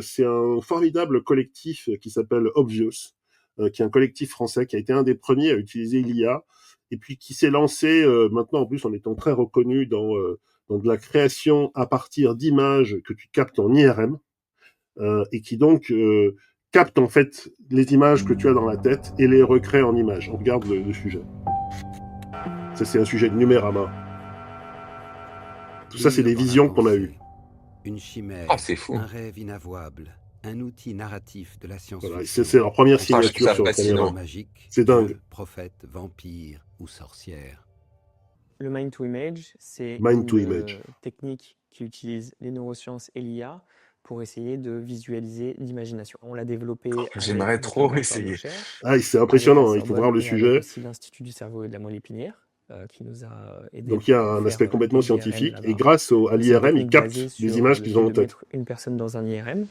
C'est un formidable collectif qui s'appelle Obvious, qui est un collectif français qui a été un des premiers à utiliser l'IA et puis qui s'est lancé maintenant en plus en étant très reconnu dans de la création à partir d'images que tu captes en IRM et qui donc capte en fait les images que tu as dans la tête et les recrée en images. On regarde le sujet. Ça, c'est un sujet de Numérama. Tout ça, c'est des visions qu'on a eues. Une chimère, Ah, c'est fou. un rêve inavouable, un outil narratif de la science-fiction. Voilà, c'est leur première Putain, je trouve signature ça sur la fascinant. caméra. Magique, C'est dingue. dieu, prophète, vampire ou sorcière. Le Mind to Image, c'est Mind to une Image. technique qui utilise les neurosciences et l'IA pour essayer de visualiser l'imagination. On l'a développé J'aimerais avec trop notamment un corps de essayer. recherche, Ah, c'est avec impressionnant, la il faut Sorbonne voir le et avec sujet. aussi l'Institut du cerveau et de la moelle épinière qui nous a aidé. Donc il y a un faire aspect complètement des IRM scientifique là-bas. et grâce à C'est une l'IRM, ils technique basée captent les sur images le qu'ils fait ont en de tête. mettre une personne dans un IRM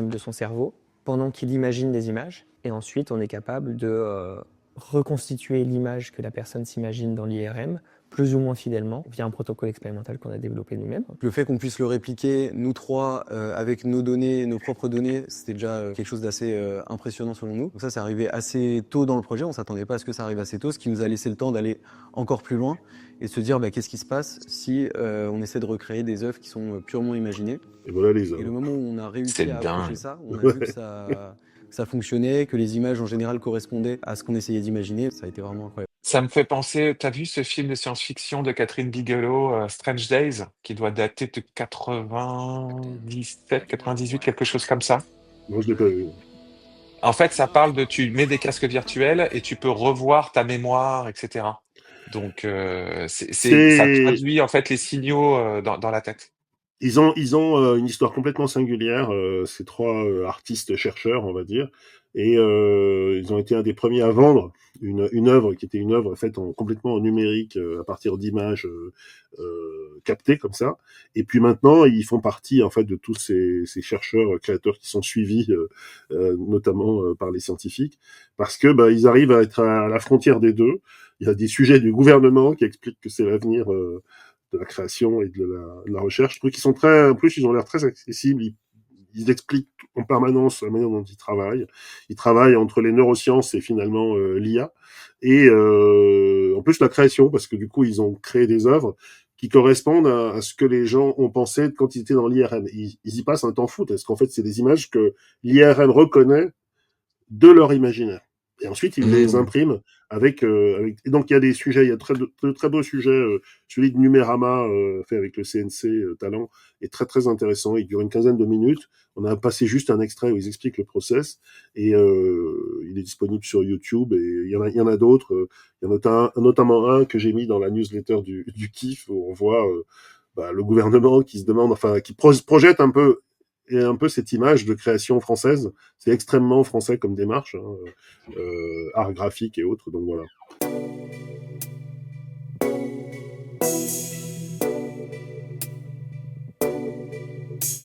de son cerveau, pendant qu'il imagine des images. Et ensuite, on est capable de reconstituer l'image que la personne s'imagine dans l'IRM, plus ou moins fidèlement, via un protocole expérimental qu'on a développé nous-mêmes. Le fait qu'on puisse le répliquer, nous trois, avec nos données, nos propres données, c'était déjà quelque chose d'assez impressionnant selon nous. Donc ça, c'est arrivé assez tôt dans le projet, on s'attendait pas à ce que ça arrive assez tôt, ce qui nous a laissé le temps d'aller encore plus loin et de se dire qu'est-ce qui se passe si on essaie de recréer des œuvres qui sont purement imaginées. Et voilà les Et le œuvres. moment où on a réussi C'est à approcher dingue. ça, on a vu que ça fonctionnait, que les images en général correspondaient à ce qu'on essayait d'imaginer, ça a été vraiment incroyable. Ça me fait penser, t'as vu ce film de science-fiction de Catherine Bigelow, Strange Days, qui doit dater de 97, 98, quelque chose comme ça? Non, je l'ai pas vu. En fait, ça parle de tu mets des casques virtuels et tu peux revoir ta mémoire, etc. Donc, ça traduit en fait les signaux dans la tête. Ils ont une histoire complètement singulière, ces trois artistes chercheurs, on va dire, et ils ont été un des premiers à vendre une œuvre qui était une œuvre faite complètement en numérique à partir d'images captées comme ça. Et puis maintenant, ils font partie en fait de tous ces chercheurs créateurs qui sont suivis notamment par les scientifiques, parce que ils arrivent à être à la frontière des deux. Il y a des sujets du gouvernement qui expliquent que c'est l'avenir de la création et de la recherche. Je trouve qu'ils sont en plus, ils ont l'air très accessibles. Ils expliquent en permanence la manière dont ils travaillent. Ils travaillent entre les neurosciences et finalement l'IA. Et en plus, la création, parce que du coup, ils ont créé des œuvres qui correspondent à ce que les gens ont pensé quand ils étaient dans l'IRM. Ils y passent un temps fou, parce qu'en fait, c'est des images que l'IRM reconnaît de leur imaginaire. Et ensuite, ils les impriment avec. Et donc, il y a des sujets, il y a de très beaux sujets. Celui de Numérama, fait avec le CNC Talent, est très, très intéressant. Il dure une quinzaine de minutes. On a passé juste un extrait où ils expliquent le process. Et il est disponible sur YouTube. Et il y en a d'autres. Il y en a notamment un que j'ai mis dans la newsletter du KIF, où on voit le gouvernement qui se demande, qui projette un peu cette image de création française. C'est extrêmement français comme démarche, art graphique et autres, donc voilà.